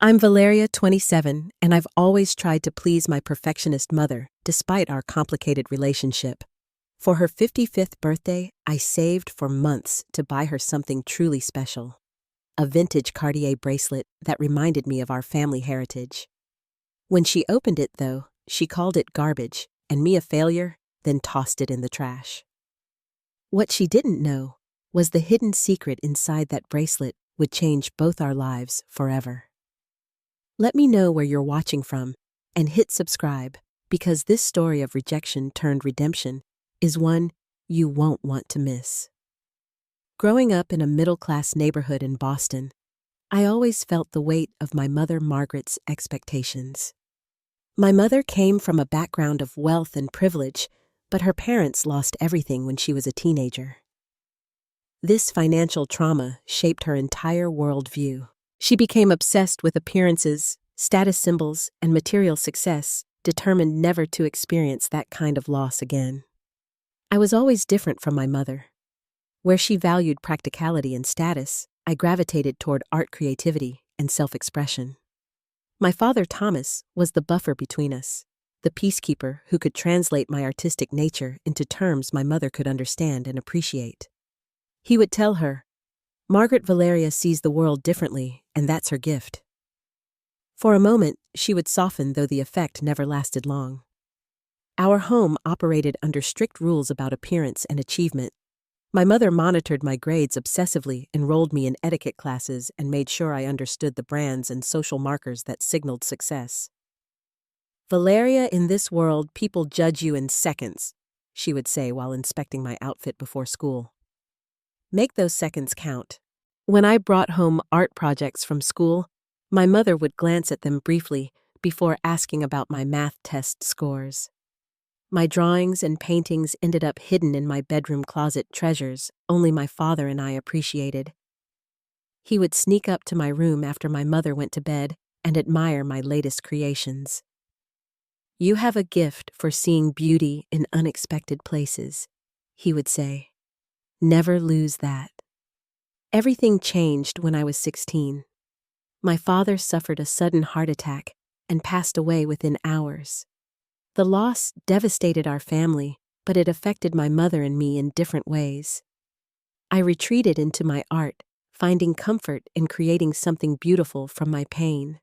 I'm Valeria, 27, and I've always tried to please my perfectionist mother, despite our complicated relationship. For her 55th birthday, I saved for months to buy her something truly special. A vintage Cartier bracelet that reminded me of our family heritage. When she opened it, though, she called it garbage, and me a failure, then tossed it in the trash. What she didn't know was the hidden secret inside that bracelet would change both our lives forever. Let me know where you're watching from, and hit subscribe, because this story of rejection turned redemption is one you won't want to miss. Growing up in a middle-class neighborhood in Boston, I always felt the weight of my mother Margaret's expectations. My mother came from a background of wealth and privilege, but her parents lost everything when she was a teenager. This financial trauma shaped her entire worldview. She became obsessed with appearances, status symbols, and material success, determined never to experience that kind of loss again. I was always different from my mother. Where she valued practicality and status, I gravitated toward art, creativity, and self-expression. My father, Thomas, was the buffer between us, the peacekeeper who could translate my artistic nature into terms my mother could understand and appreciate. He would tell her, "Margaret Valeria sees the world differently, and that's her gift." For a moment, she would soften, though the effect never lasted long. Our home operated under strict rules about appearance and achievement. My mother monitored my grades obsessively, enrolled me in etiquette classes, and made sure I understood the brands and social markers that signaled success. "Valeria, in this world, people judge you in seconds," she would say while inspecting my outfit before school. Make those seconds count. When I brought home art projects from school, my mother would glance at them briefly before asking about my math test scores. My drawings and paintings ended up hidden in my bedroom closet, treasures only my father and I appreciated. He would sneak up to my room after my mother went to bed and admire my latest creations. "You have a gift for seeing beauty in unexpected places," he would say. "Never lose that." Everything changed when I was 16. My father suffered a sudden heart attack and passed away within hours. The loss devastated our family, but it affected my mother and me in different ways. I retreated into my art, finding comfort in creating something beautiful from my pain.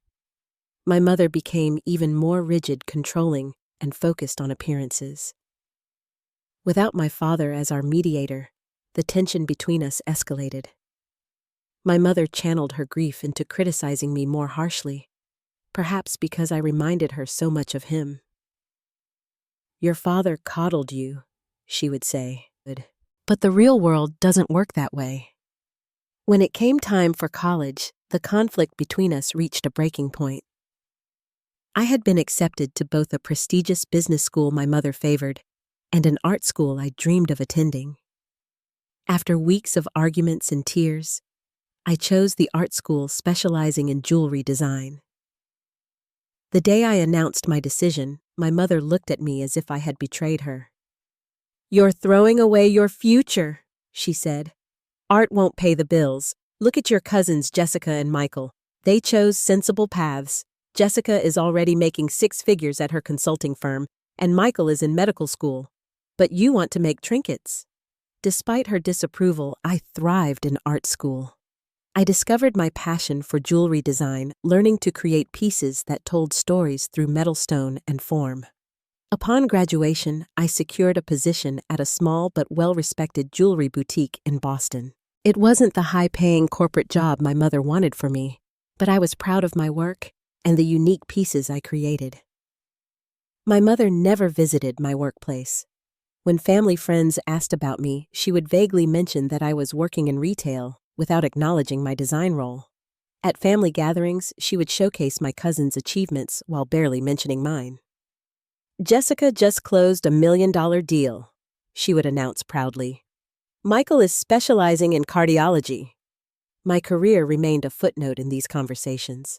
My mother became even more rigid, controlling, and focused on appearances. Without my father as our mediator, the tension between us escalated. My mother channeled her grief into criticizing me more harshly, perhaps because I reminded her so much of him. "Your father coddled you," she would say, "but the real world doesn't work that way." When it came time for college, the conflict between us reached a breaking point. I had been accepted to both a prestigious business school my mother favored and an art school I dreamed of attending. After weeks of arguments and tears, I chose the art school specializing in jewelry design. The day I announced my decision, my mother looked at me as if I had betrayed her. "You're throwing away your future," she said. "Art won't pay the bills. Look at your cousins Jessica and Michael. They chose sensible paths. Jessica is already making 6 figures at her consulting firm, and Michael is in medical school. But you want to make trinkets." Despite her disapproval, I thrived in art school. I discovered my passion for jewelry design, learning to create pieces that told stories through metal, stone, and form. Upon graduation, I secured a position at a small but well-respected jewelry boutique in Boston. It wasn't the high-paying corporate job my mother wanted for me, but I was proud of my work and the unique pieces I created. My mother never visited my workplace. When family friends asked about me, she would vaguely mention that I was working in retail without acknowledging my design role. At family gatherings, she would showcase my cousin's achievements while barely mentioning mine. "Jessica just closed $1 million deal," she would announce proudly. "Michael is specializing in cardiology." My career remained a footnote in these conversations.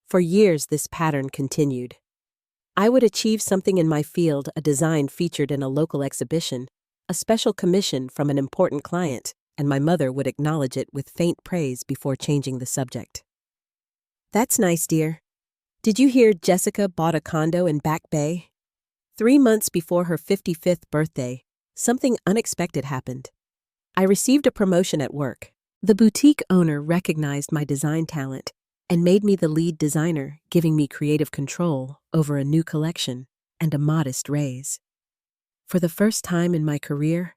For years, this pattern continued. I would achieve something in my field, a design featured in a local exhibition, a special commission from an important client, and my mother would acknowledge it with faint praise before changing the subject. That's nice, dear. Did you hear Jessica bought a condo in Back Bay? 3 months before her 55th birthday, something unexpected happened. I received a promotion at work. The boutique owner recognized my design talent and made me the lead designer, giving me creative control over a new collection and a modest raise. For the first time in my career,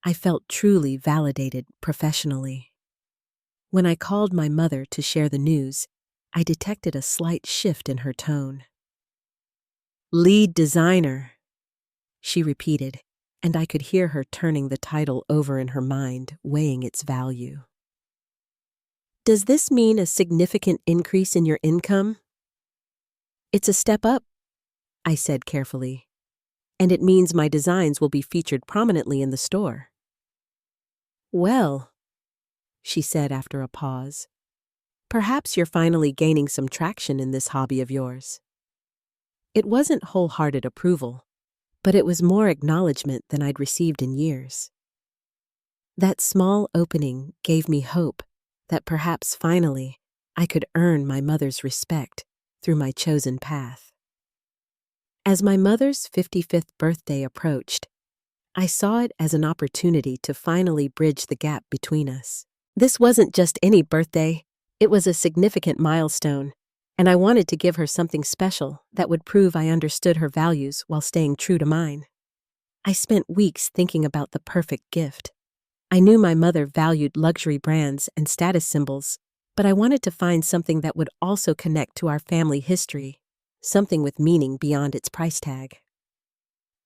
I felt truly validated professionally. When I called my mother to share the news, I detected a slight shift in her tone. "Lead designer," she repeated, and I could hear her turning the title over in her mind, weighing its value. "Does this mean a significant increase in your income?" "It's a step up," I said carefully, "and it means my designs will be featured prominently in the store." "Well," she said after a pause, "perhaps you're finally gaining some traction in this hobby of yours." It wasn't wholehearted approval, but it was more acknowledgement than I'd received in years. That small opening gave me hope that perhaps finally I could earn my mother's respect through my chosen path. As my mother's 55th birthday approached, I saw it as an opportunity to finally bridge the gap between us. This wasn't just any birthday, it was a significant milestone, and I wanted to give her something special that would prove I understood her values while staying true to mine. I spent weeks thinking about the perfect gift. I knew my mother valued luxury brands and status symbols, but I wanted to find something that would also connect to our family history, something with meaning beyond its price tag.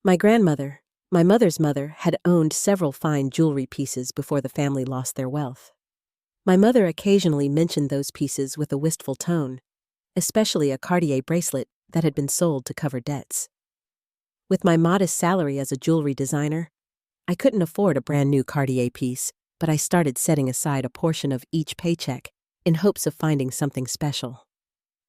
My grandmother, my mother's mother, had owned several fine jewelry pieces before the family lost their wealth. My mother occasionally mentioned those pieces with a wistful tone, especially a Cartier bracelet that had been sold to cover debts. With my modest salary as a jewelry designer, I couldn't afford a brand new Cartier piece, but I started setting aside a portion of each paycheck in hopes of finding something special.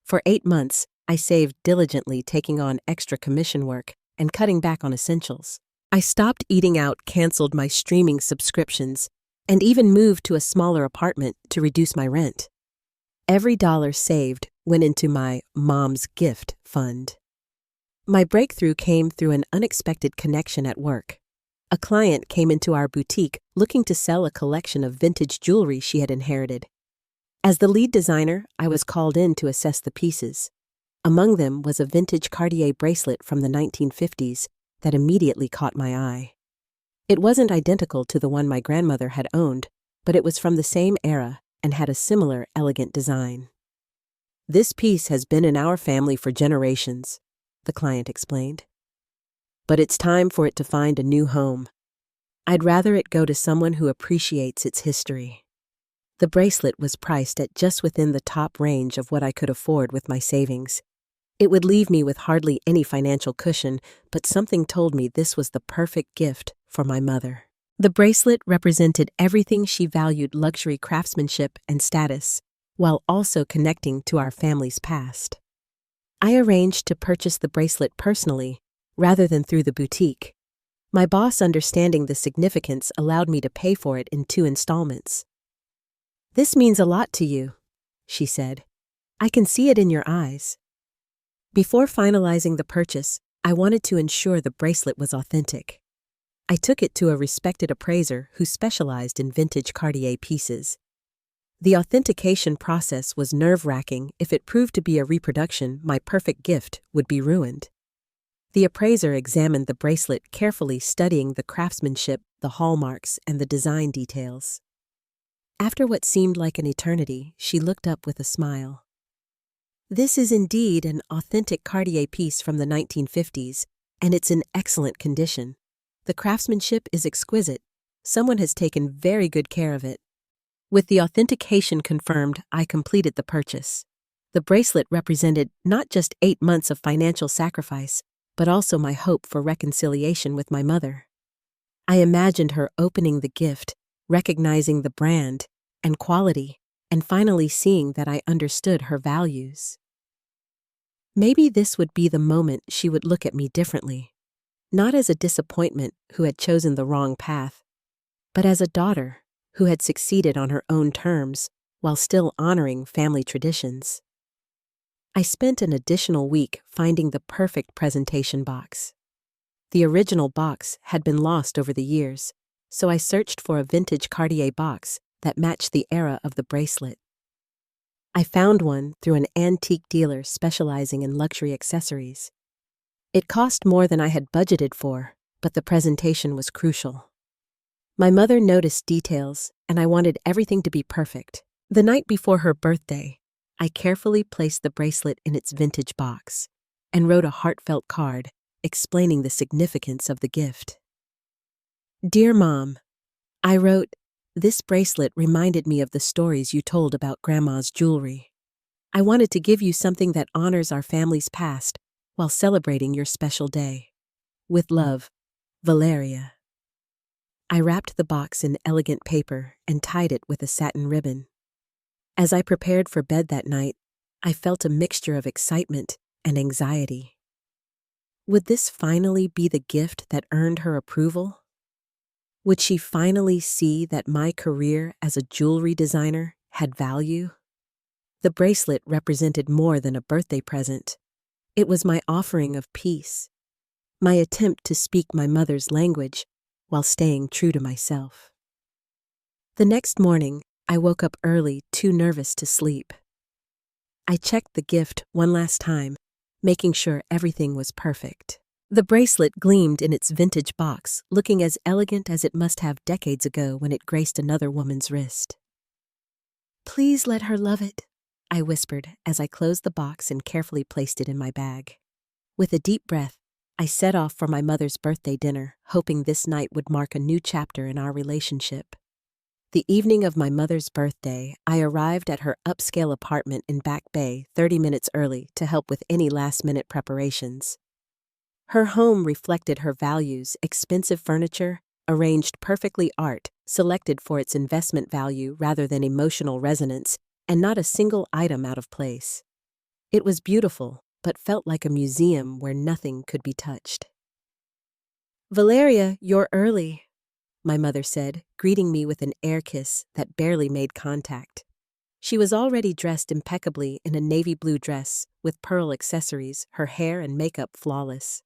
For 8 months, I saved diligently, taking on extra commission work and cutting back on essentials. I stopped eating out, canceled my streaming subscriptions, and even moved to a smaller apartment to reduce my rent. Every dollar saved went into my mom's gift fund. My breakthrough came through an unexpected connection at work. A client came into our boutique looking to sell a collection of vintage jewelry she had inherited. As the lead designer, I was called in to assess the pieces. Among them was a vintage Cartier bracelet from the 1950s that immediately caught my eye. It wasn't identical to the one my grandmother had owned, but it was from the same era and had a similar elegant design. "This piece has been in our family for generations," the client explained. "But it's time for it to find a new home. I'd rather it go to someone who appreciates its history." The bracelet was priced at just within the top range of what I could afford with my savings. It would leave me with hardly any financial cushion, but something told me this was the perfect gift for my mother. The bracelet represented everything she valued: luxury, craftsmanship, and status, while also connecting to our family's past. I arranged to purchase the bracelet personally, rather than through the boutique. My boss, understanding the significance, allowed me to pay for it in 2 installments. "This means a lot to you," she said. "I can see it in your eyes." Before finalizing the purchase, I wanted to ensure the bracelet was authentic. I took it to a respected appraiser who specialized in vintage Cartier pieces. The authentication process was nerve-wracking. If it proved to be a reproduction, my perfect gift would be ruined. The appraiser examined the bracelet carefully, studying the craftsmanship, the hallmarks, and the design details. After what seemed like an eternity, she looked up with a smile. "This is indeed an authentic Cartier piece from the 1950s, and it's in excellent condition. The craftsmanship is exquisite. Someone has taken very good care of it." With the authentication confirmed, I completed the purchase. The bracelet represented not just 8 months of financial sacrifice, but also my hope for reconciliation with my mother. I imagined her opening the gift, recognizing the brand and quality, and finally seeing that I understood her values. Maybe this would be the moment she would look at me differently, not as a disappointment who had chosen the wrong path, but as a daughter who had succeeded on her own terms while still honoring family traditions. I spent an additional week finding the perfect presentation box. The original box had been lost over the years, so I searched for a vintage Cartier box that matched the era of the bracelet. I found one through an antique dealer specializing in luxury accessories. It cost more than I had budgeted for, but the presentation was crucial. My mother noticed details, and I wanted everything to be perfect. The night before her birthday, I carefully placed the bracelet in its vintage box and wrote a heartfelt card explaining the significance of the gift. Dear Mom, I wrote, "This bracelet reminded me of the stories you told about Grandma's jewelry. I wanted to give you something that honors our family's past while celebrating your special day. With love, Valeria." I wrapped the box in elegant paper and tied it with a satin ribbon. As I prepared for bed that night, I felt a mixture of excitement and anxiety. Would this finally be the gift that earned her approval? Would she finally see that my career as a jewelry designer had value? The bracelet represented more than a birthday present. It was my offering of peace, my attempt to speak my mother's language while staying true to myself. The next morning, I woke up early, too nervous to sleep. I checked the gift one last time, making sure everything was perfect. The bracelet gleamed in its vintage box, looking as elegant as it must have decades ago when it graced another woman's wrist. "Please let her love it," I whispered as I closed the box and carefully placed it in my bag. With a deep breath, I set off for my mother's birthday dinner, hoping this night would mark a new chapter in our relationship. The evening of my mother's birthday, I arrived at her upscale apartment in Back Bay 30 minutes early to help with any last-minute preparations. Her home reflected her values: expensive furniture, arranged perfectly, art selected for its investment value rather than emotional resonance, and not a single item out of place. It was beautiful, but felt like a museum where nothing could be touched. "Valeria, you're early," my mother said, greeting me with an air kiss that barely made contact. She was already dressed impeccably in a navy blue dress with pearl accessories, her hair and makeup flawless.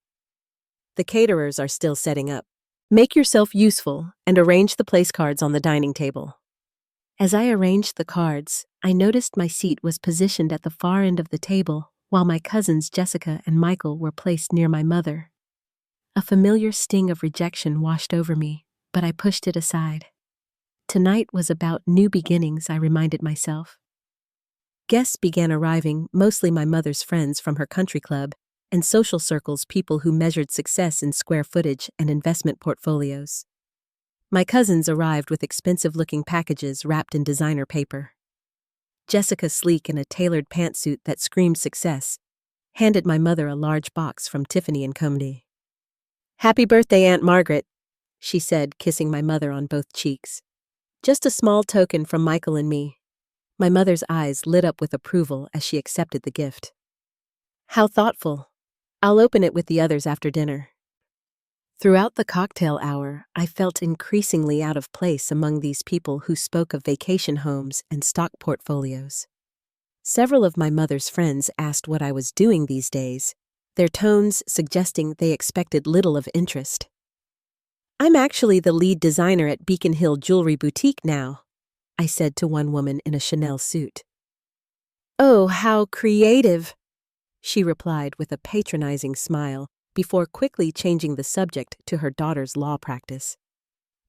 "The caterers are still setting up. Make yourself useful and arrange the place cards on the dining table." As I arranged the cards, I noticed my seat was positioned at the far end of the table, while my cousins Jessica and Michael were placed near my mother. A familiar sting of rejection washed over me, but I pushed it aside. Tonight was about new beginnings, I reminded myself. Guests began arriving, mostly my mother's friends from her country club, and social circles, people who measured success in square footage and investment portfolios. My cousins arrived with expensive-looking packages wrapped in designer paper. Jessica, sleek in a tailored pantsuit that screamed success, handed my mother a large box from Tiffany & Company. "Happy birthday, Aunt Margaret," she said, kissing my mother on both cheeks. "Just a small token from Michael and me." My mother's eyes lit up with approval as she accepted the gift. "How thoughtful. I'll open it with the others after dinner." Throughout the cocktail hour, I felt increasingly out of place among these people who spoke of vacation homes and stock portfolios. Several of my mother's friends asked what I was doing these days, their tones suggesting they expected little of interest. "I'm actually the lead designer at Beacon Hill Jewelry Boutique now," I said to one woman in a Chanel suit. "Oh, how creative," she replied with a patronizing smile, before quickly changing the subject to her daughter's law practice.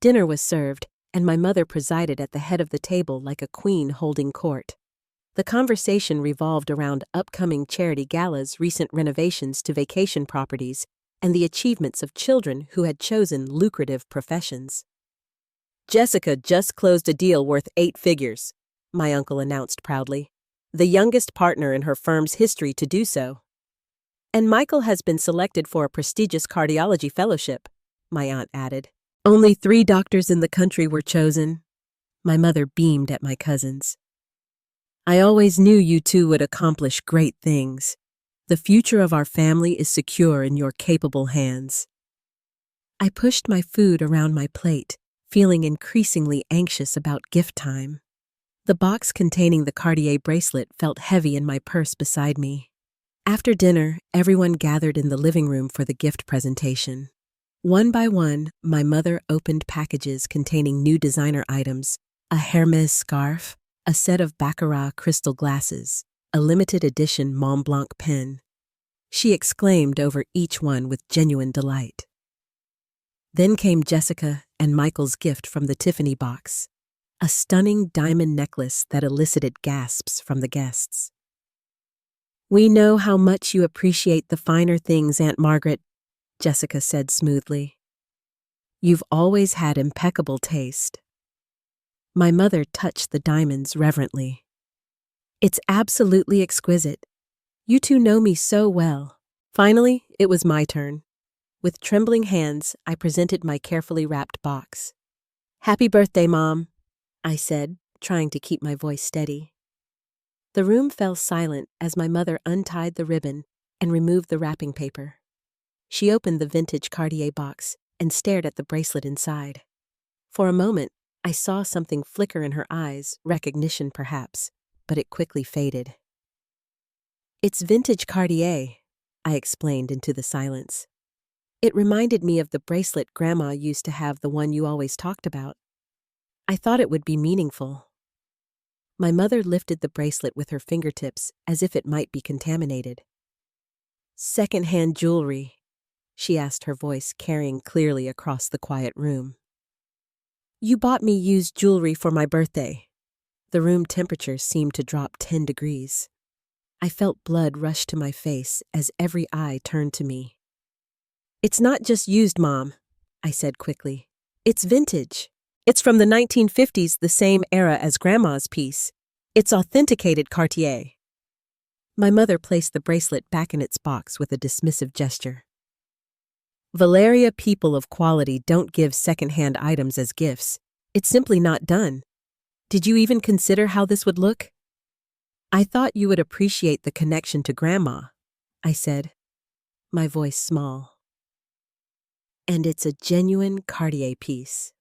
Dinner was served, and my mother presided at the head of the table like a queen holding court. The conversation revolved around upcoming charity galas, recent renovations to vacation properties, and the achievements of children who had chosen lucrative professions. "Jessica just closed a deal worth 8 figures, my uncle announced proudly, the youngest partner in her firm's history to do so. "And Michael has been selected for a prestigious cardiology fellowship," my aunt added. "Only 3 doctors in the country were chosen." My mother beamed at my cousins. "I always knew you two would accomplish great things. The future of our family is secure in your capable hands." I pushed my food around my plate, feeling increasingly anxious about gift time. The box containing the Cartier bracelet felt heavy in my purse beside me. After dinner, everyone gathered in the living room for the gift presentation. One by one, my mother opened packages containing new designer items, a Hermès scarf, a set of Baccarat crystal glasses, a limited edition Mont Blanc pen. She exclaimed over each one with genuine delight. Then came Jessica and Michael's gift from the Tiffany box, a stunning diamond necklace that elicited gasps from the guests. "We know how much you appreciate the finer things, Aunt Margaret," Jessica said smoothly. "You've always had impeccable taste." My mother touched the diamonds reverently. "It's absolutely exquisite. You two know me so well." Finally, it was my turn. With trembling hands, I presented my carefully wrapped box. "Happy birthday, Mom," I said, trying to keep my voice steady. The room fell silent as my mother untied the ribbon and removed the wrapping paper. She opened the vintage Cartier box and stared at the bracelet inside. For a moment, I saw something flicker in her eyes, recognition perhaps, but it quickly faded. "It's vintage Cartier," I explained into the silence. "It reminded me of the bracelet Grandma used to have, the one you always talked about. I thought it would be meaningful." My mother lifted the bracelet with her fingertips as if it might be contaminated. "Second-hand jewelry?" she asked, her voice carrying clearly across the quiet room. "You bought me used jewelry for my birthday." The room temperature seemed to drop 10 degrees. I felt blood rush to my face as every eye turned to me. "It's not just used, Mom," I said quickly. "It's vintage. It's from the 1950s, the same era as Grandma's piece. It's authenticated Cartier." My mother placed the bracelet back in its box with a dismissive gesture. "Valeria, people of quality don't give second-hand items as gifts. It's simply not done. Did you even consider how this would look?" "I thought you would appreciate the connection to Grandma," I said, my voice small. "And it's a genuine Cartier piece.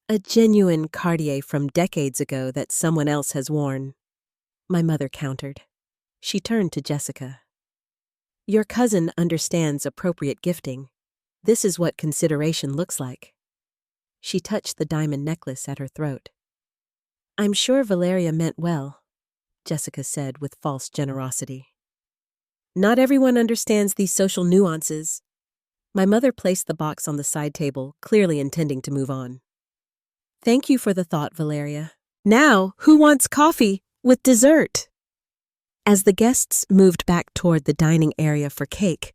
A genuine Cartier from decades ago that someone else has worn," my mother countered. She turned to Jessica. "Your cousin understands appropriate gifting. This is what consideration looks like." She touched the diamond necklace at her throat. "I'm sure Valeria meant well," Jessica said with false generosity. "Not everyone understands these social nuances." My mother placed the box on the side table, clearly intending to move on. "Thank you for the thought, Valeria. Now, who wants coffee with dessert?" As the guests moved back toward the dining area for cake,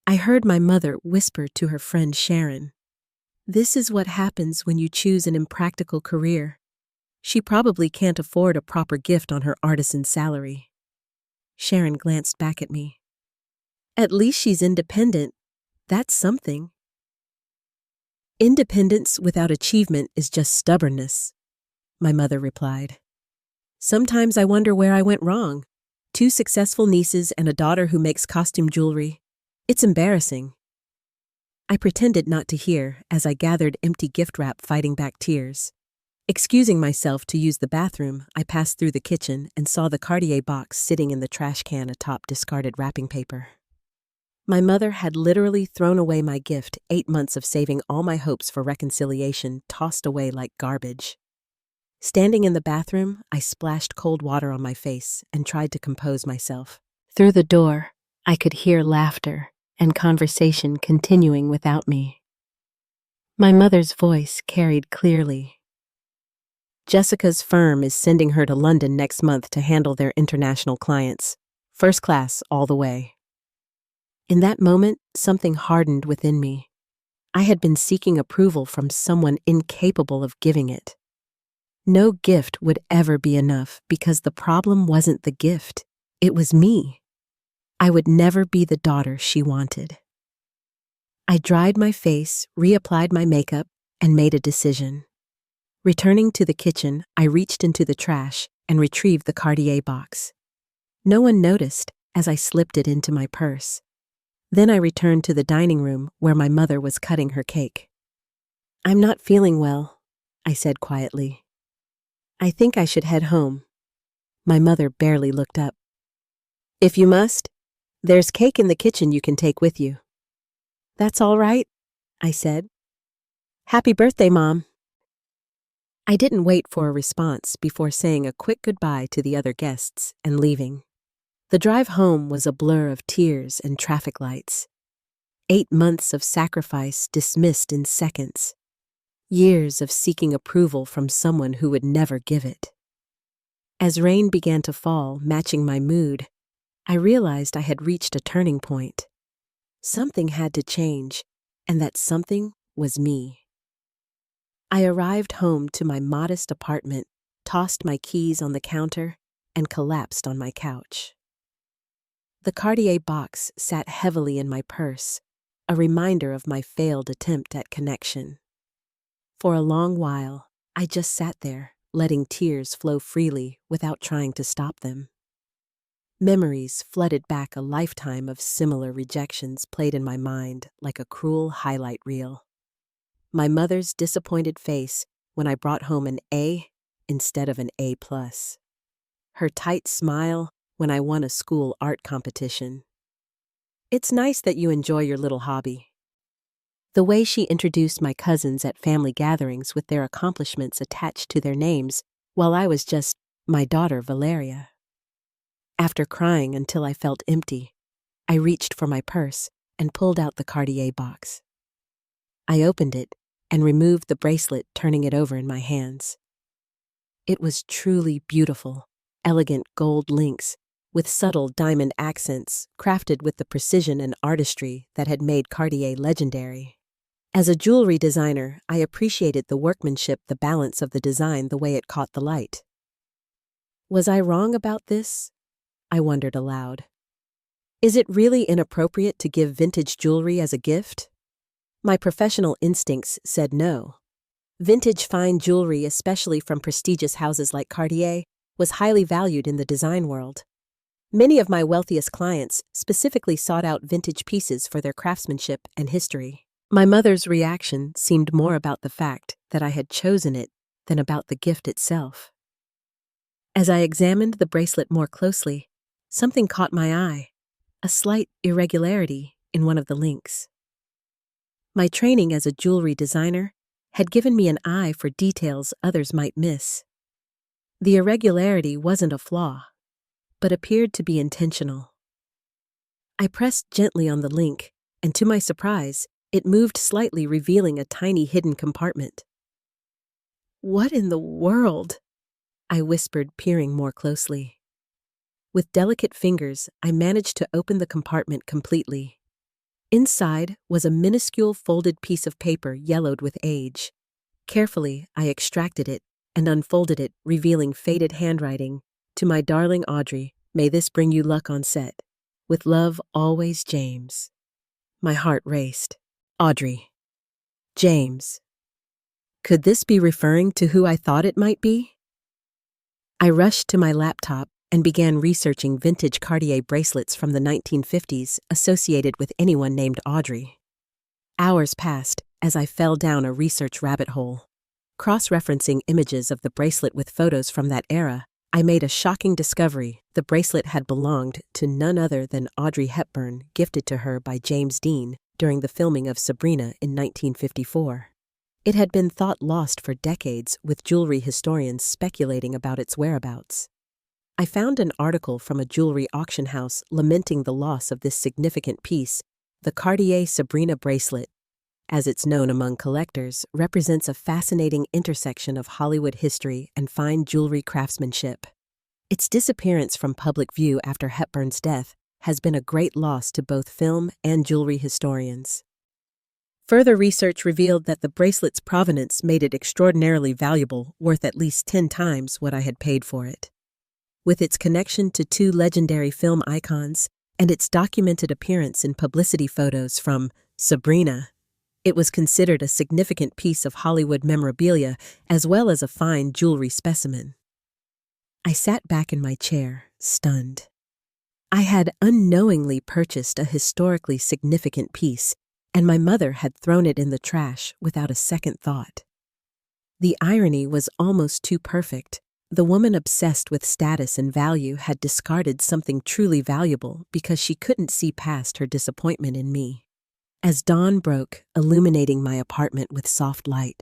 I heard my mother whisper to her friend Sharon, "This is what happens when you choose an impractical career. She probably can't afford a proper gift on her artisan salary." Sharon glanced back at me. "At least she's independent. That's something." "Independence without achievement is just stubbornness," my mother replied. "Sometimes I wonder where I went wrong. 2 successful nieces and a daughter who makes costume jewelry. It's embarrassing." I pretended not to hear as I gathered empty gift wrap, fighting back tears. Excusing myself to use the bathroom, I passed through the kitchen and saw the Cartier box sitting in the trash can atop discarded wrapping paper. My mother had literally thrown away my gift, 8 months of saving all my hopes for reconciliation tossed away like garbage. Standing in the bathroom, I splashed cold water on my face and tried to compose myself. Through the door, I could hear laughter and conversation continuing without me. My mother's voice carried clearly. "Jessica's firm is sending her to London next month to handle their international clients. First class all the way." In that moment, something hardened within me. I had been seeking approval from someone incapable of giving it. No gift would ever be enough because the problem wasn't the gift, it was me. I would never be the daughter she wanted. I dried my face, reapplied my makeup, and made a decision. Returning to the kitchen, I reached into the trash and retrieved the Cartier box. No one noticed as I slipped it into my purse. Then I returned to the dining room where my mother was cutting her cake. "I'm not feeling well," I said quietly. I think I should head home. My mother barely looked up. If you must, there's cake in the kitchen you can take with you. That's all right, I said. Happy birthday, Mom. I didn't wait for a response before saying a quick goodbye to the other guests and leaving. The drive home was a blur of tears and traffic lights. 8 months of sacrifice dismissed in seconds. Years of seeking approval from someone who would never give it. As rain began to fall, matching my mood, I realized I had reached a turning point. Something had to change, and that something was me. I arrived home to my modest apartment, tossed my keys on the counter, and collapsed on my couch. The Cartier box sat heavily in my purse, a reminder of my failed attempt at connection. For a long while, I just sat there, letting tears flow freely without trying to stop them. Memories flooded back, a lifetime of similar rejections played in my mind like a cruel highlight reel. My mother's disappointed face when I brought home an A instead of an A+. Her tight smile when I won a school art competition. It's nice that you enjoy your little hobby. The way she introduced my cousins at family gatherings with their accomplishments attached to their names, while I was just my daughter Valeria. After crying until I felt empty, I reached for my purse and pulled out the Cartier box. I opened it and removed the bracelet, turning it over in my hands. It was truly beautiful, elegant gold links with subtle diamond accents crafted with the precision and artistry that had made Cartier legendary. As a jewelry designer, I appreciated the workmanship, the balance of the design, the way it caught the light. Was I wrong about this? I wondered aloud. Is it really inappropriate to give vintage jewelry as a gift? My professional instincts said no. Vintage fine jewelry, especially from prestigious houses like Cartier, was highly valued in the design world. Many of my wealthiest clients specifically sought out vintage pieces for their craftsmanship and history. My mother's reaction seemed more about the fact that I had chosen it than about the gift itself. As I examined the bracelet more closely, something caught my eye, a slight irregularity in one of the links. My training as a jewelry designer had given me an eye for details others might miss. The irregularity wasn't a flaw, but appeared to be intentional. I pressed gently on the link, and to my surprise, it moved slightly, revealing a tiny hidden compartment. What in the world? I whispered, peering more closely. With delicate fingers, I managed to open the compartment completely. Inside was a minuscule folded piece of paper yellowed with age. Carefully, I extracted it and unfolded it, revealing faded handwriting. To my darling Audrey, may this bring you luck on set. With love, always, James. My heart raced. Audrey. James. Could this be referring to who I thought it might be? I rushed to my laptop and began researching vintage Cartier bracelets from the 1950s associated with anyone named Audrey. Hours passed as I fell down a research rabbit hole. Cross-referencing images of the bracelet with photos from that era, I made a shocking discovery. The bracelet had belonged to none other than Audrey Hepburn, gifted to her by James Dean during the filming of Sabrina in 1954. It had been thought lost for decades, with jewelry historians speculating about its whereabouts. I found an article from a jewelry auction house lamenting the loss of this significant piece. The Cartier Sabrina bracelet, as it's known among collectors, represents a fascinating intersection of Hollywood history and fine jewelry craftsmanship. Its disappearance from public view after Hepburn's death has been a great loss to both film and jewelry historians. Further research revealed that the bracelet's provenance made it extraordinarily valuable, worth at least 10 times what I had paid for it. With its connection to 2 legendary film icons and its documented appearance in publicity photos from Sabrina, it was considered a significant piece of Hollywood memorabilia as well as a fine jewelry specimen. I sat back in my chair, stunned. I had unknowingly purchased a historically significant piece, and my mother had thrown it in the trash without a second thought. The irony was almost too perfect. The woman obsessed with status and value had discarded something truly valuable because she couldn't see past her disappointment in me. As dawn broke, illuminating my apartment with soft light,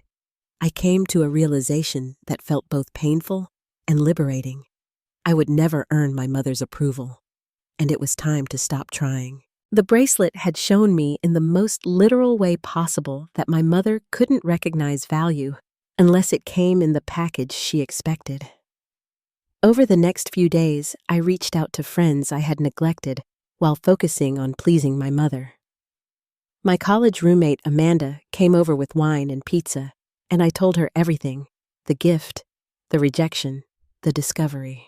I came to a realization that felt both painful and liberating. I would never earn my mother's approval, and it was time to stop trying. The bracelet had shown me in the most literal way possible that my mother couldn't recognize value unless it came in the package she expected. Over the next few days, I reached out to friends I had neglected while focusing on pleasing my mother. My college roommate, Amanda, came over with wine and pizza, and I told her everything: the gift, the rejection, the discovery.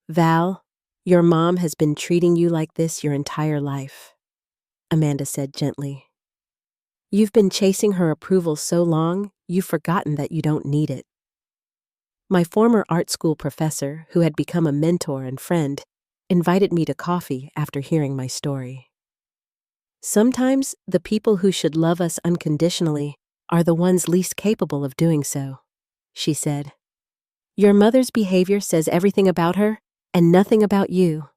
"Val, your mom has been treating you like this your entire life," Amanda said gently. "You've been chasing her approval so long, you've forgotten that you don't need it." My former art school professor, who had become a mentor and friend, invited me to coffee after hearing my story. "Sometimes the people who should love us unconditionally are the ones least capable of doing so," she said. "Your mother's behavior says everything about her and nothing about you."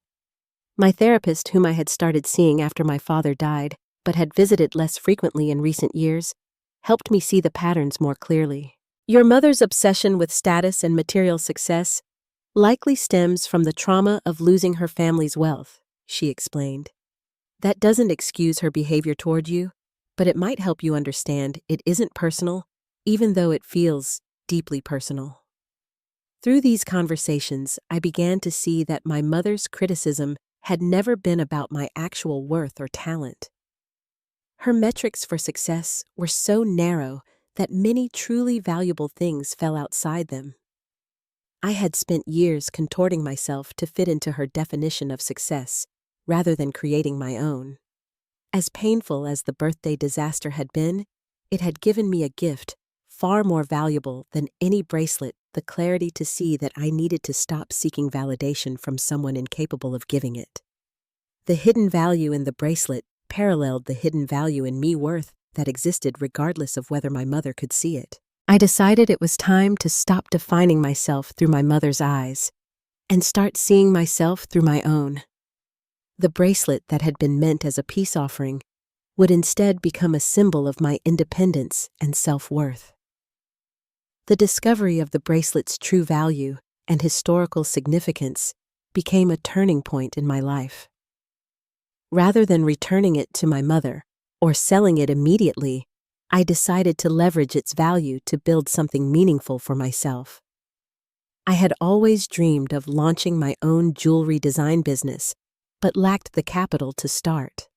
My therapist, whom I had started seeing after my father died but had visited less frequently in recent years, helped me see the patterns more clearly. "Your mother's obsession with status and material success likely stems from the trauma of losing her family's wealth," she explained. "That doesn't excuse her behavior toward you, but it might help you understand it isn't personal, even though it feels deeply personal." Through these conversations, I began to see that my mother's criticism had never been about my actual worth or talent. Her metrics for success were so narrow that many truly valuable things fell outside them. I had spent years contorting myself to fit into her definition of success, rather than creating my own. As painful as the birthday disaster had been, it had given me a gift far more valuable than any bracelet: the clarity to see that I needed to stop seeking validation from someone incapable of giving it. The hidden value in the bracelet paralleled the hidden value in me worth that existed regardless of whether my mother could see it. I decided it was time to stop defining myself through my mother's eyes and start seeing myself through my own. The bracelet that had been meant as a peace offering would instead become a symbol of my independence and self-worth. The discovery of the bracelet's true value and historical significance became a turning point in my life. Rather than returning it to my mother or selling it immediately, I decided to leverage its value to build something meaningful for myself. I had always dreamed of launching my own jewelry design business, but lacked the capital to start.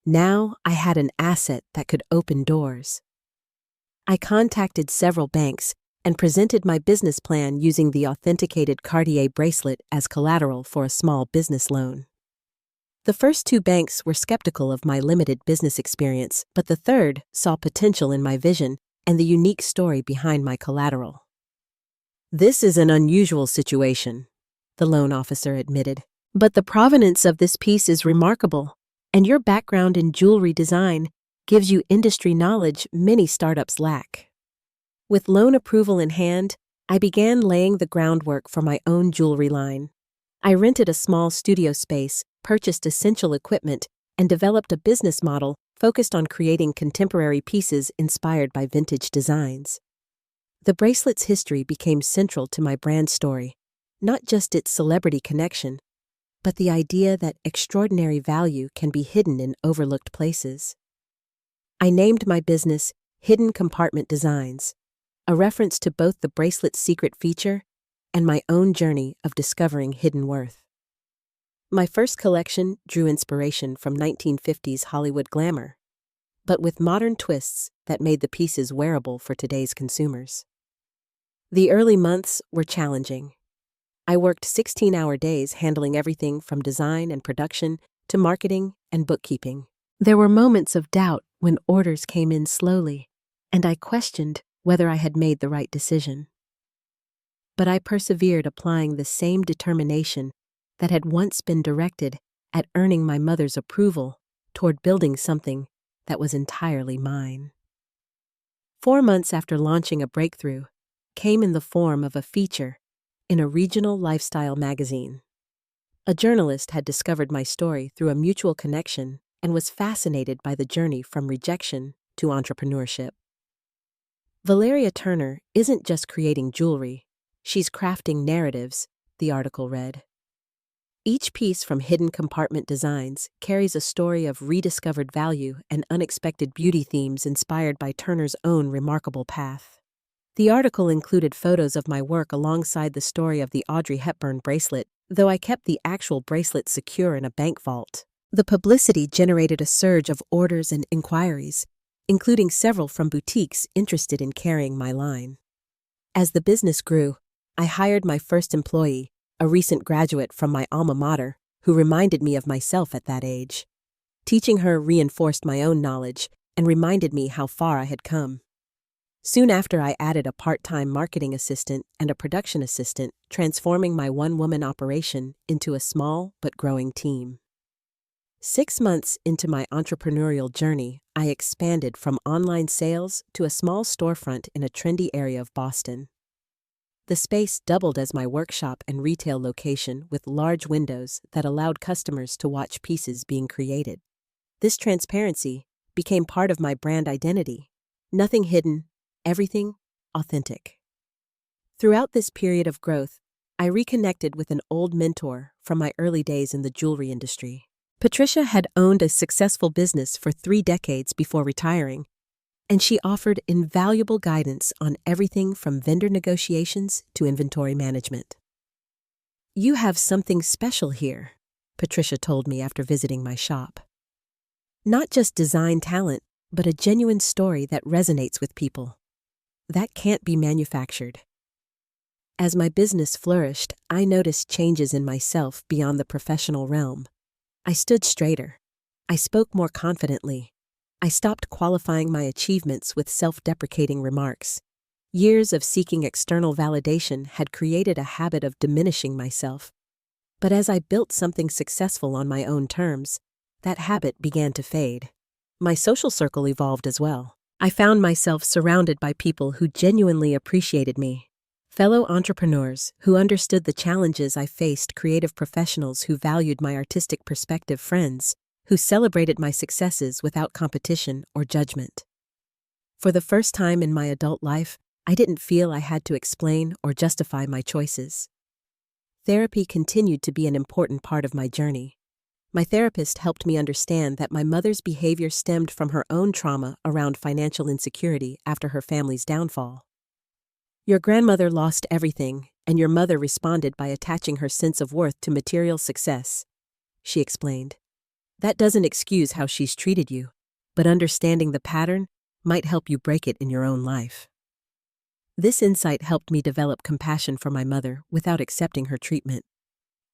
Now I had an asset that could open doors. I contacted several banks and presented my business plan using the authenticated Cartier bracelet as collateral for a small business loan. The first two banks were skeptical of my limited business experience, but the third saw potential in my vision and the unique story behind my collateral. "This is an unusual situation," the loan officer admitted, "but the provenance of this piece is remarkable, and your background in jewelry design gives you industry knowledge many startups lack." With loan approval in hand, I began laying the groundwork for my own jewelry line. I rented a small studio space, purchased essential equipment, and developed a business model focused on creating contemporary pieces inspired by vintage designs. The bracelet's history became central to my brand story, not just its celebrity connection, but the idea that extraordinary value can be hidden in overlooked places. I named my business Hidden Compartment Designs, a reference to both the bracelet's secret feature and my own journey of discovering hidden worth. My first collection drew inspiration from 1950s Hollywood glamour, but with modern twists that made the pieces wearable for today's consumers. The early months were challenging. I worked 16-hour days handling everything from design and production to marketing and bookkeeping. There were moments of doubt when orders came in slowly, and I questioned whether I had made the right decision. But I persevered, applying the same determination that had once been directed at earning my mother's approval toward building something that was entirely mine. 4 months after launching a breakthrough, came in the form of a feature in a regional lifestyle magazine. A journalist had discovered my story through a mutual connection and was fascinated by the journey from rejection to entrepreneurship. Valeria Turner isn't just creating jewelry, she's crafting narratives, the article read. Each piece from Hidden Compartment Designs carries a story of rediscovered value and unexpected beauty themes inspired by Turner's own remarkable path. The article included photos of my work alongside the story of the Audrey Hepburn bracelet, though I kept the actual bracelet secure in a bank vault. The publicity generated a surge of orders and inquiries, including several from boutiques interested in carrying my line. As the business grew, I hired my first employee, a recent graduate from my alma mater, who reminded me of myself at that age. Teaching her reinforced my own knowledge and reminded me how far I had come. Soon after, I added a part-time marketing assistant and a production assistant, transforming my one-woman operation into a small but growing team. 6 months into my entrepreneurial journey, I expanded from online sales to a small storefront in a trendy area of Boston. The space doubled as my workshop and retail location with large windows that allowed customers to watch pieces being created. This transparency became part of my brand identity. Nothing hidden, everything authentic. Throughout this period of growth, I reconnected with an old mentor from my early days in the jewelry industry. Patricia had owned a successful business for 3 decades before retiring, and she offered invaluable guidance on everything from vendor negotiations to inventory management. "You have something special here," Patricia told me after visiting my shop. "Not just design talent, but a genuine story that resonates with people. That can't be manufactured." As my business flourished, I noticed changes in myself beyond the professional realm. I stood straighter. I spoke more confidently. I stopped qualifying my achievements with self-deprecating remarks. Years of seeking external validation had created a habit of diminishing myself. But as I built something successful on my own terms, that habit began to fade. My social circle evolved as well. I found myself surrounded by people who genuinely appreciated me. Fellow entrepreneurs who understood the challenges I faced, creative professionals who valued my artistic perspective, friends who celebrated my successes without competition or judgment. For the first time in my adult life, I didn't feel I had to explain or justify my choices. Therapy continued to be an important part of my journey. My therapist helped me understand that my mother's behavior stemmed from her own trauma around financial insecurity after her family's downfall. "Your grandmother lost everything, and your mother responded by attaching her sense of worth to material success," she explained. "That doesn't excuse how she's treated you, but understanding the pattern might help you break it in your own life." This insight helped me develop compassion for my mother without accepting her treatment.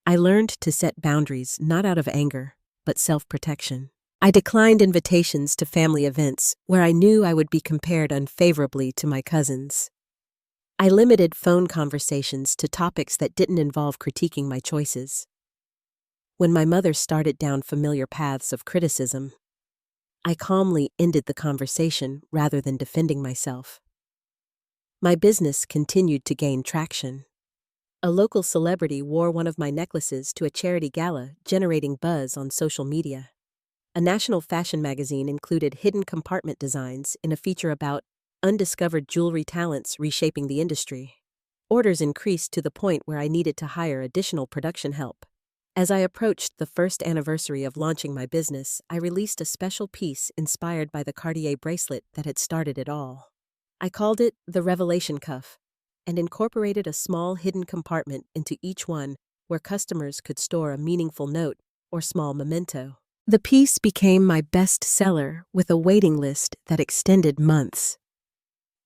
I learned to set boundaries not out of anger, but self-protection. I declined invitations to family events where I knew I would be compared unfavorably to my cousins. I limited phone conversations to topics that didn't involve critiquing my choices. When my mother started down familiar paths of criticism, I calmly ended the conversation rather than defending myself. My business continued to gain traction. A local celebrity wore one of my necklaces to a charity gala, generating buzz on social media. A national fashion magazine included Hidden Compartment Designs in a feature about undiscovered jewelry talents reshaping the industry. Orders increased to the point where I needed to hire additional production help. As I approached the first anniversary of launching my business, I released a special piece inspired by the Cartier bracelet that had started it all. I called it the Revelation Cuff and incorporated a small hidden compartment into each one where customers could store a meaningful note or small memento. The piece became my best seller with a waiting list that extended months.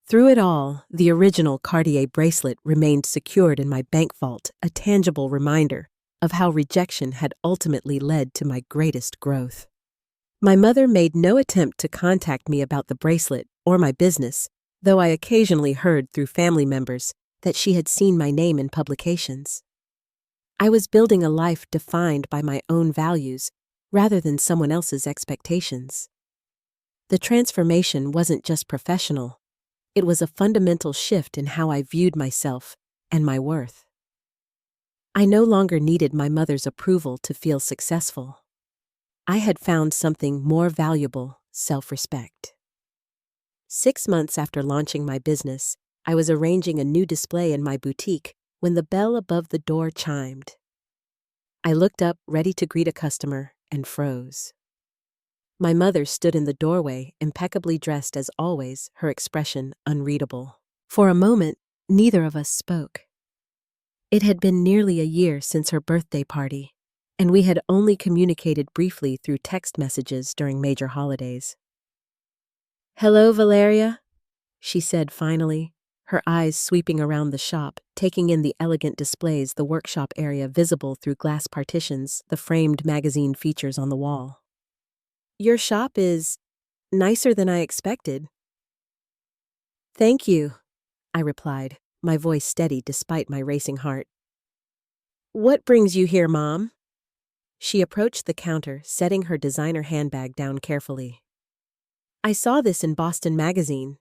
Through it all, the original Cartier bracelet remained secured in my bank vault, a tangible reminder of how rejection had ultimately led to my greatest growth. My mother made no attempt to contact me about the bracelet or my business, though I occasionally heard through family members that she had seen my name in publications. I was building a life defined by my own values rather than someone else's expectations. The transformation wasn't just professional, It was a fundamental shift in how I viewed myself and my worth. I no longer needed my mother's approval to feel successful. I had found something more valuable: self-respect. 6 months after launching my business, I was arranging a new display in my boutique when the bell above the door chimed. I looked up, ready to greet a customer, and froze. My mother stood in the doorway, impeccably dressed as always, her expression unreadable. For a moment, neither of us spoke. It had been nearly a year since her birthday party, and we had only communicated briefly through text messages during major holidays. "Hello, Valeria," she said finally, her eyes sweeping around the shop, taking in the elegant displays, the workshop area visible through glass partitions, the framed magazine features on the wall. "Your shop is nicer than I expected." "Thank you," I replied, my voice steady despite my racing heart. "What brings you here, Mom?" She approached the counter, setting her designer handbag down carefully. "I saw this in Boston Magazine."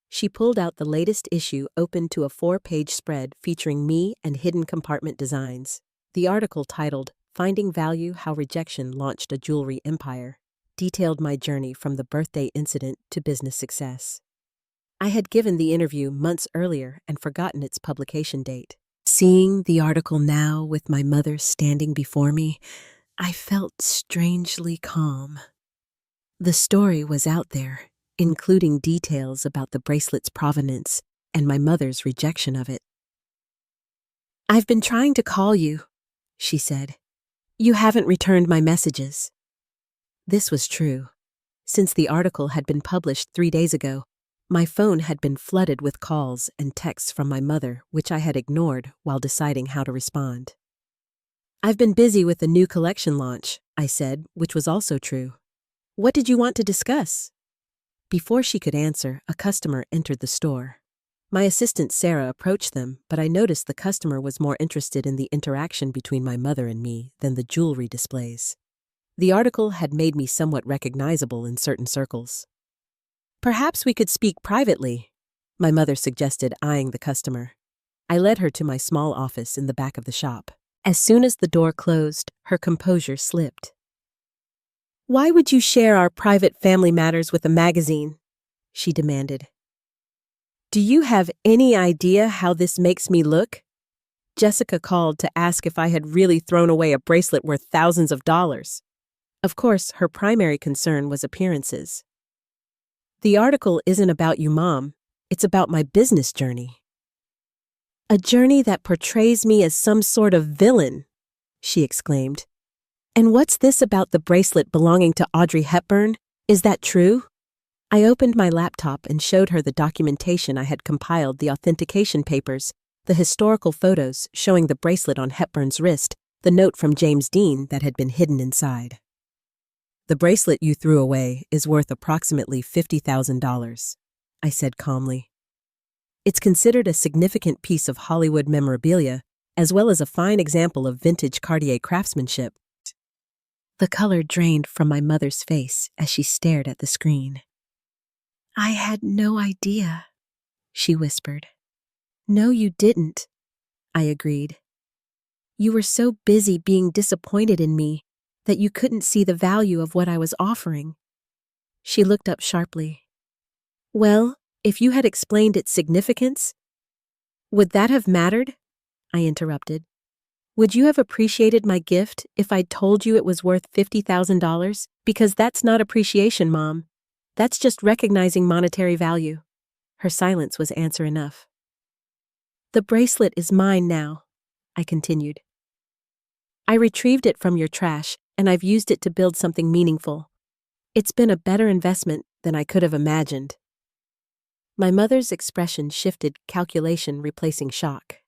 She pulled out the latest issue, open to a 4-page spread featuring me and hidden compartment designs. The article, titled "Finding Value: How Rejection Launched a Jewelry Empire," detailed my journey from the birthday incident to business success. I had given the interview months earlier and forgotten its publication date. Seeing the article now with my mother standing before me, I felt strangely calm. The story was out there, including details about the bracelet's provenance and my mother's rejection of it. "I've been trying to call you," she said. "You haven't returned my messages." This was true. Since the article had been published 3 days ago, my phone had been flooded with calls and texts from my mother, which I had ignored while deciding how to respond. "I've been busy with the new collection launch," I said, which was also true. "What did you want to discuss?" Before she could answer, a customer entered the store. My assistant Sarah approached them, but I noticed the customer was more interested in the interaction between my mother and me than the jewelry displays. The article had made me somewhat recognizable in certain circles. "Perhaps we could speak privately," my mother suggested, eyeing the customer. I led her to my small office in the back of the shop. As soon as the door closed, her composure slipped. "Why would you share our private family matters with a magazine?" she demanded. "Do you have any idea how this makes me look?" Jessica called to ask if I had really thrown away a bracelet worth thousands of dollars. Of course, her primary concern was appearances. "The article isn't about you, Mom. It's about my business journey." "A journey that portrays me as some sort of villain," she exclaimed. "And what's this about the bracelet belonging to Audrey Hepburn? Is that true?" I opened my laptop and showed her the documentation I had compiled, the authentication papers, the historical photos showing the bracelet on Hepburn's wrist, the note from James Dean that had been hidden inside. "The bracelet you threw away is worth approximately $50,000, I said calmly. "It's considered a significant piece of Hollywood memorabilia, as well as a fine example of vintage Cartier craftsmanship." The color drained from my mother's face as she stared at the screen. "I had no idea," she whispered. "No, you didn't," I agreed. "You were so busy being disappointed in me that you couldn't see the value of what I was offering." She looked up sharply. "Well, if you had explained its significance—" "Would that have mattered?" I interrupted. "Would you have appreciated my gift if I'd told you it was worth $50,000? Because that's not appreciation, Mom. That's just recognizing monetary value." Her silence was answer enough. "The bracelet is mine now," I continued. "I retrieved it from your trash, and I've used it to build something meaningful. It's been a better investment than I could have imagined." My mother's expression shifted, calculation replacing shock.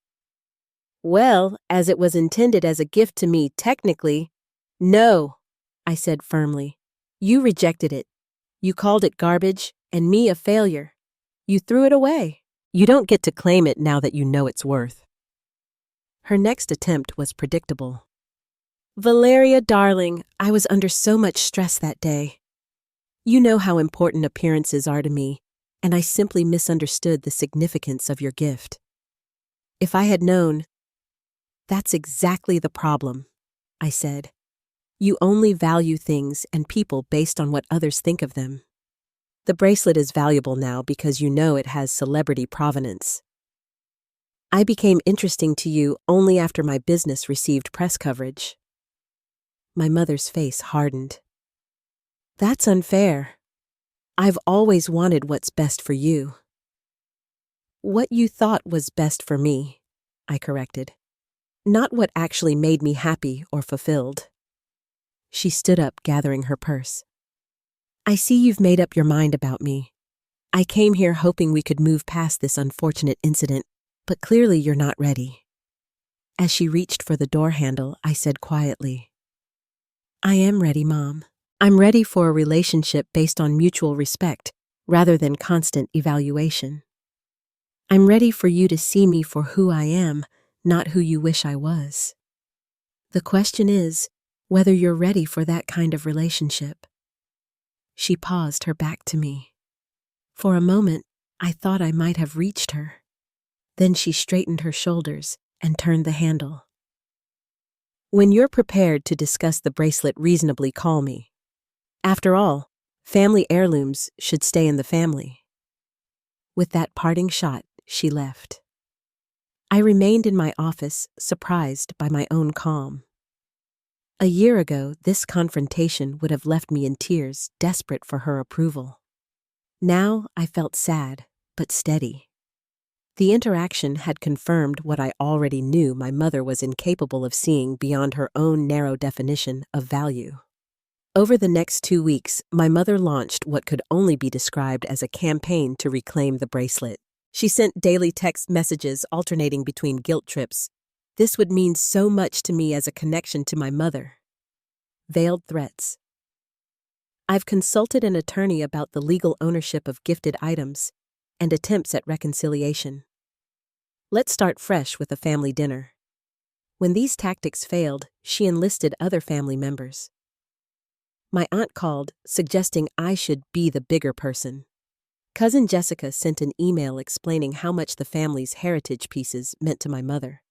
"Well, as it was intended as a gift to me, technically—" "No," I said firmly. "You rejected it. You called it garbage, and me a failure. You threw it away. You don't get to claim it now that you know its worth." Her next attempt was predictable. "Valeria, darling, I was under so much stress that day. You know how important appearances are to me, and I simply misunderstood the significance of your gift. If I had known, that's exactly the problem, I said. You only value things and people based on what others think of them. The bracelet is valuable now because you know it has celebrity provenance. I became interesting to you only after my business received press coverage. My mother's face hardened. That's unfair. I've always wanted what's best for you. What you thought was best for me, I corrected. Not what actually made me happy or fulfilled. She stood up, gathering her purse. I see you've made up your mind about me. I came here hoping we could move past this unfortunate incident, but clearly you're not ready. As she reached for the door handle, I said quietly, I am ready, Mom. I'm ready for a relationship based on mutual respect rather than constant evaluation. I'm ready for you to see me for who I am, not who you wish I was. The question is whether you're ready for that kind of relationship. She paused, her back to me. For a moment, I thought I might have reached her. Then she straightened her shoulders and turned the handle. When you're prepared to discuss the bracelet reasonably, call me. After all, family heirlooms should stay in the family. With that parting shot, she left. I remained in my office, surprised by my own calm. A year ago, this confrontation would have left me in tears, desperate for her approval. Now I felt sad, but steady. The interaction had confirmed what I already knew my mother was incapable of seeing beyond her own narrow definition of value. Over the next 2 weeks, my mother launched what could only be described as a campaign to reclaim the bracelet. She sent daily text messages alternating between guilt trips. This would mean so much to me as a connection to my mother. Veiled threats. I've consulted an attorney about the legal ownership of gifted items and attempts at reconciliation. Let's start fresh with a family dinner. When these tactics failed, she enlisted other family members. My aunt called, suggesting I should be the bigger person. Cousin Jessica sent an email explaining how much the family's heritage pieces meant to my mother.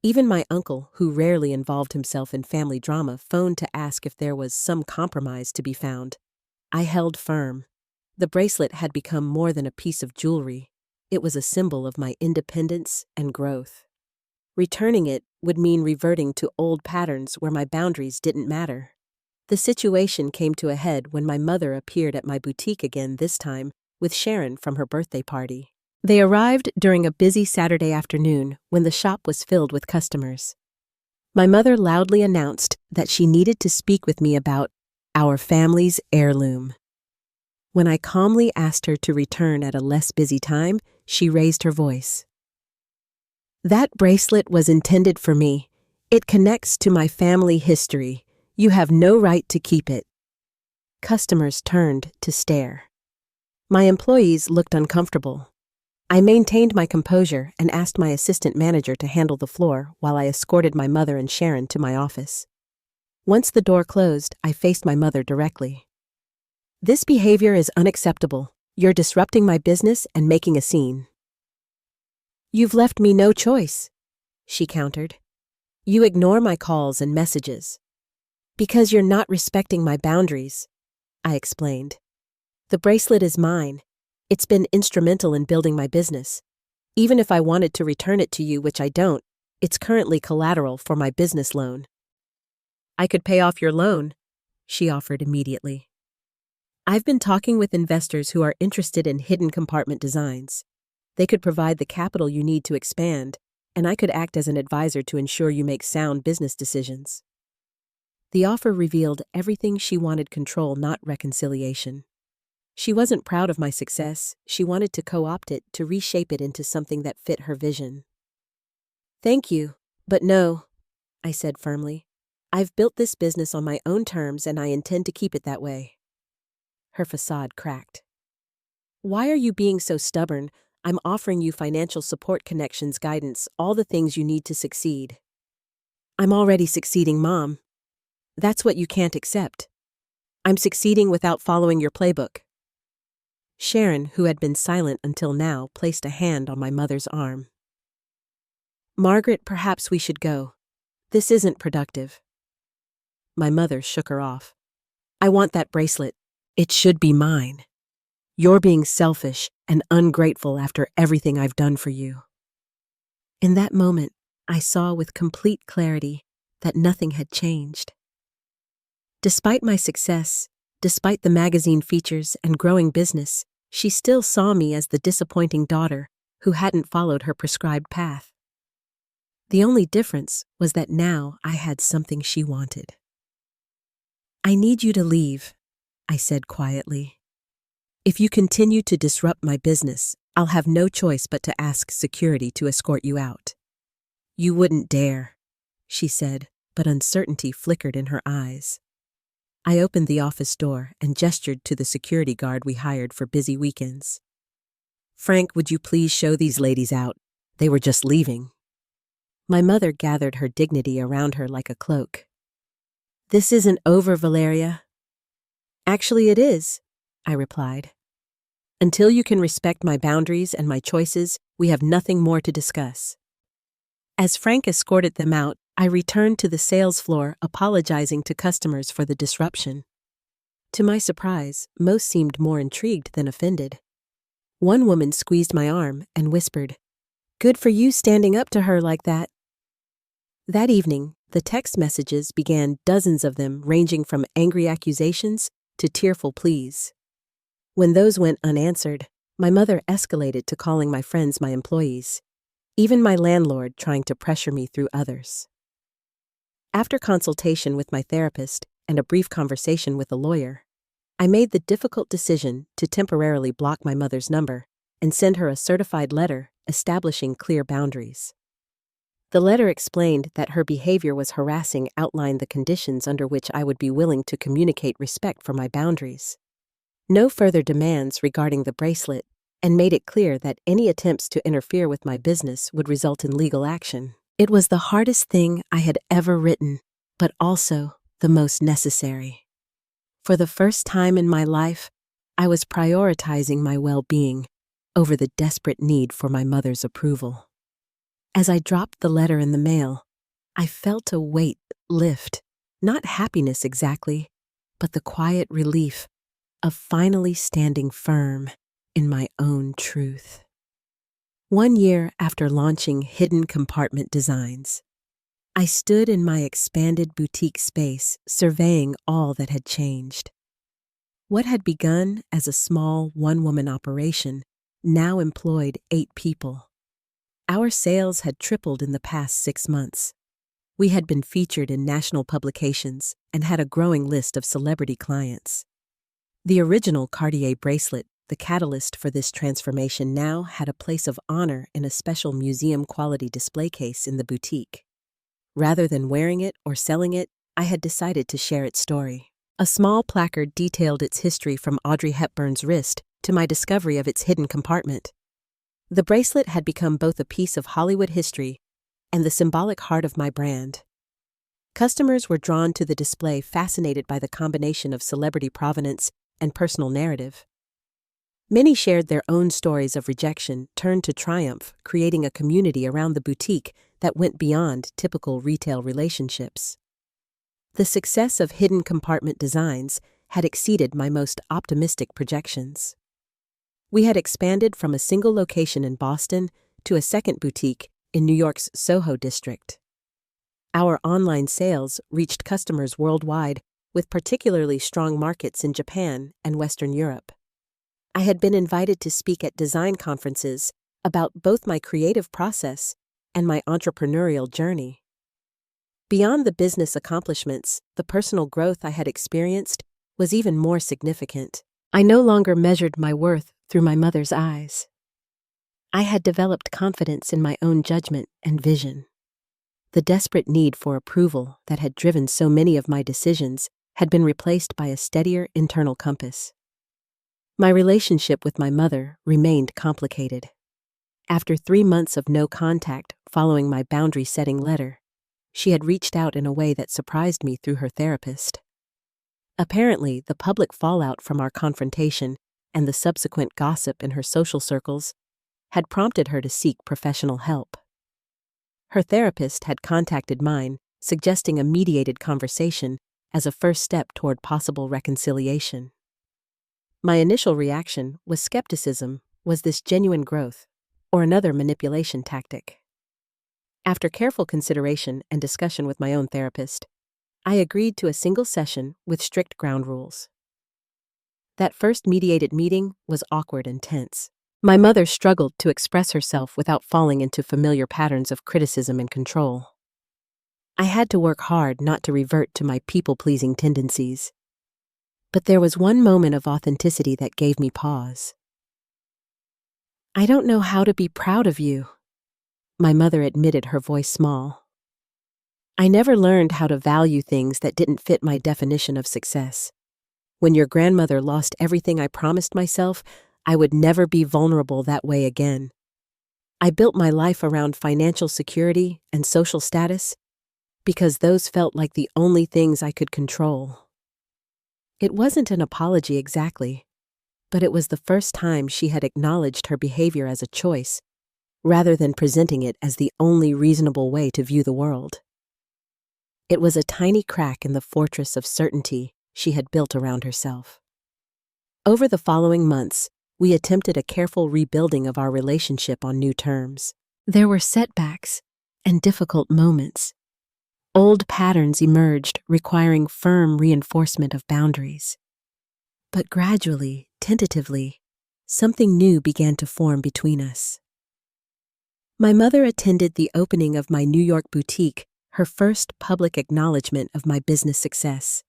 Even my uncle, who rarely involved himself in family drama, phoned to ask if there was some compromise to be found. I held firm. The bracelet had become more than a piece of jewelry. It was a symbol of my independence and growth. Returning it would mean reverting to old patterns where my boundaries didn't matter. The situation came to a head when my mother appeared at my boutique again, this time with Sharon from her birthday party. They arrived during a busy Saturday afternoon when the shop was filled with customers. My mother loudly announced that she needed to speak with me about our family's heirloom. When I calmly asked her to return at a less busy time, she raised her voice. That bracelet was intended for me. It connects to my family history. You have no right to keep it. Customers turned to stare. My employees looked uncomfortable. I maintained my composure and asked my assistant manager to handle the floor while I escorted my mother and Sharon to my office. Once the door closed, I faced my mother directly. This behavior is unacceptable. You're disrupting my business and making a scene. You've left me no choice, she countered. You ignore my calls and messages. Because you're not respecting my boundaries, I explained. The bracelet is mine. It's been instrumental in building my business. Even if I wanted to return it to you, which I don't, it's currently collateral for my business loan. I could pay off your loan, she offered immediately. I've been talking with investors who are interested in hidden compartment designs. They could provide the capital you need to expand, and I could act as an advisor to ensure you make sound business decisions. The offer revealed everything she wanted: control, not reconciliation. She wasn't proud of my success. She wanted to co-opt it, to reshape it into something that fit her vision. Thank you, but no, I said firmly. I've built this business on my own terms and I intend to keep it that way. Her facade cracked. Why are you being so stubborn? I'm offering you financial support, connections, guidance, all the things you need to succeed. I'm already succeeding, Mom. That's what you can't accept. I'm succeeding without following your playbook. Sharon, who had been silent until now, placed a hand on my mother's arm. "Margaret, perhaps we should go. This isn't productive." My mother shook her off. "I want that bracelet. It should be mine. You're being selfish and ungrateful after everything I've done for you." In that moment, I saw with complete clarity that nothing had changed. Despite my success, despite the magazine features and growing business, she still saw me as the disappointing daughter who hadn't followed her prescribed path. The only difference was that now I had something she wanted. "I need you to leave," I said quietly. "If you continue to disrupt my business, I'll have no choice but to ask security to escort you out." "You wouldn't dare," she said, but uncertainty flickered in her eyes. I opened the office door and gestured to the security guard we hired for busy weekends. "Frank, would you please show these ladies out? They were just leaving." My mother gathered her dignity around her like a cloak. "This isn't over, Valeria." "Actually, it is," I replied. "Until you can respect my boundaries and my choices, we have nothing more to discuss." As Frank escorted them out, I returned to the sales floor, apologizing to customers for the disruption. To my surprise, most seemed more intrigued than offended. One woman squeezed my arm and whispered, "Good for you standing up to her like that." That evening, the text messages began, dozens of them, ranging from angry accusations to tearful pleas. When those went unanswered, my mother escalated to calling my friends my employees, even my landlord trying to pressure me through others. After consultation with my therapist and a brief conversation with a lawyer, I made the difficult decision to temporarily block my mother's number and send her a certified letter establishing clear boundaries. The letter explained that her behavior was harassing, outlined the conditions under which I would be willing to communicate respect for my boundaries. No further demands regarding the bracelet, and made it clear that any attempts to interfere with my business would result in legal action. It was the hardest thing I had ever written, but also the most necessary. For the first time in my life, I was prioritizing my well-being over the desperate need for my mother's approval. As I dropped the letter in the mail, I felt a weight lift, not happiness exactly, but the quiet relief of finally standing firm in my own truth. 1 year after launching Hidden Compartment Designs, I stood in my expanded boutique space, surveying all that had changed. What had begun as a small one-woman operation now employed 8 people. Our sales had tripled in the past 6 months. We had been featured in national publications and had a growing list of celebrity clients. The original Cartier bracelet, the catalyst for this transformation, now had a place of honor in a special museum-quality display case in the boutique. Rather than wearing it or selling it, I had decided to share its story. A small placard detailed its history from Audrey Hepburn's wrist to my discovery of its hidden compartment. The bracelet had become both a piece of Hollywood history and the symbolic heart of my brand. Customers were drawn to the display, fascinated by the combination of celebrity provenance and personal narrative. Many shared their own stories of rejection turned to triumph, creating a community around the boutique that went beyond typical retail relationships. The success of Hidden Compartment Designs had exceeded my most optimistic projections. We had expanded from a single location in Boston to a second boutique in New York's Soho district. Our online sales reached customers worldwide, with particularly strong markets in Japan and Western Europe. I had been invited to speak at design conferences about both my creative process and my entrepreneurial journey. Beyond the business accomplishments, the personal growth I had experienced was even more significant. I no longer measured my worth through my mother's eyes. I had developed confidence in my own judgment and vision. The desperate need for approval that had driven so many of my decisions had been replaced by a steadier internal compass. My relationship with my mother remained complicated. After 3 months of no contact following my boundary-setting letter, she had reached out in a way that surprised me through her therapist. Apparently, the public fallout from our confrontation and the subsequent gossip in her social circles had prompted her to seek professional help. Her therapist had contacted mine, suggesting a mediated conversation as a first step toward possible reconciliation. My initial reaction was skepticism. Was this genuine growth, or another manipulation tactic? After careful consideration and discussion with my own therapist, I agreed to a single session with strict ground rules. That first mediated meeting was awkward and tense. My mother struggled to express herself without falling into familiar patterns of criticism and control. I had to work hard not to revert to my people-pleasing tendencies. But there was one moment of authenticity that gave me pause. "I don't know how to be proud of you," my mother admitted, her voice small. "I never learned how to value things that didn't fit my definition of success. When your grandmother lost everything I promised myself, I would never be vulnerable that way again. I built my life around financial security and social status because those felt like the only things I could control." It wasn't an apology exactly, but it was the first time she had acknowledged her behavior as a choice, rather than presenting it as the only reasonable way to view the world. It was a tiny crack in the fortress of certainty she had built around herself. Over the following months, we attempted a careful rebuilding of our relationship on new terms. There were setbacks and difficult moments. Old patterns emerged, requiring firm reinforcement of boundaries. But gradually, tentatively, something new began to form between us. My mother attended the opening of my New York boutique, her first public acknowledgement of my business success.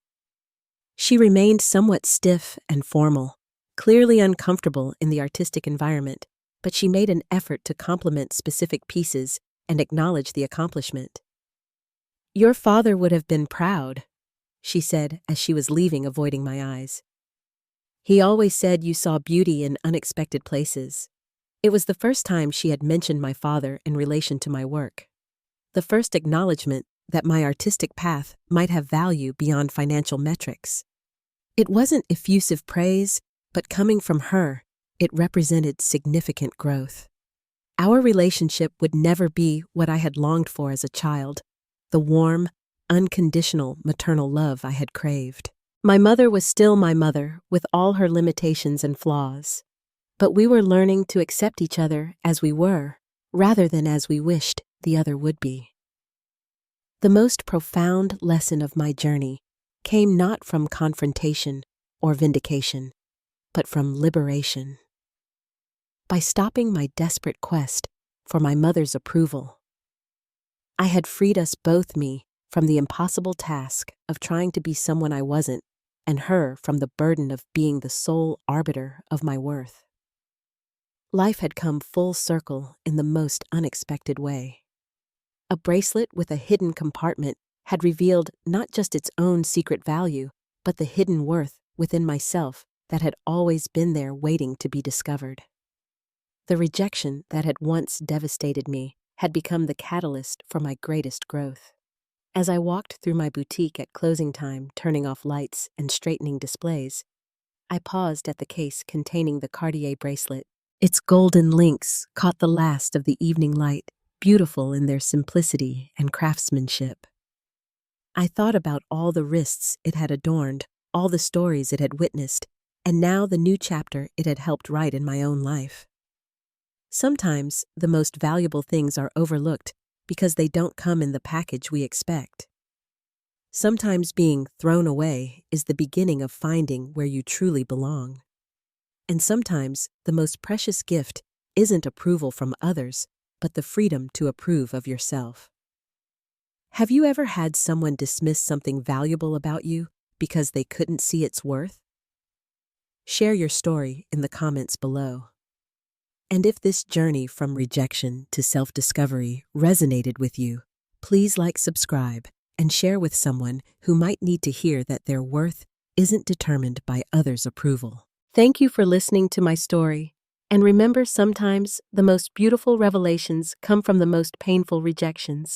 She remained somewhat stiff and formal, clearly uncomfortable in the artistic environment, but she made an effort to compliment specific pieces and acknowledge the accomplishment. "Your father would have been proud," she said as she was leaving, avoiding my eyes. "He always said you saw beauty in unexpected places." It was the first time she had mentioned my father in relation to my work. The first acknowledgement that my artistic path might have value beyond financial metrics. It wasn't effusive praise, but coming from her, it represented significant growth. Our relationship would never be what I had longed for as a child, the warm, unconditional maternal love I had craved. My mother was still my mother, with all her limitations and flaws. But we were learning to accept each other as we were, rather than as we wished the other would be. The most profound lesson of my journey came not from confrontation or vindication, but from liberation. By stopping my desperate quest for my mother's approval, I had freed us both, me from the impossible task of trying to be someone I wasn't, and her from the burden of being the sole arbiter of my worth. Life had come full circle in the most unexpected way. A bracelet with a hidden compartment had revealed not just its own secret value, but the hidden worth within myself that had always been there waiting to be discovered. The rejection that had once devastated me had become the catalyst for my greatest growth. As I walked through my boutique at closing time, turning off lights and straightening displays, I paused at the case containing the Cartier bracelet. Its golden links caught the last of the evening light, beautiful in their simplicity and craftsmanship. I thought about all the wrists it had adorned, all the stories it had witnessed, and now the new chapter it had helped write in my own life. Sometimes the most valuable things are overlooked because they don't come in the package we expect. Sometimes being thrown away is the beginning of finding where you truly belong. And sometimes the most precious gift isn't approval from others, but the freedom to approve of yourself. Have you ever had someone dismiss something valuable about you because they couldn't see its worth? Share your story in the comments below. And if this journey from rejection to self-discovery resonated with you, please like, subscribe, and share with someone who might need to hear that their worth isn't determined by others' approval. Thank you for listening to my story, and remember, sometimes the most beautiful revelations come from the most painful rejections.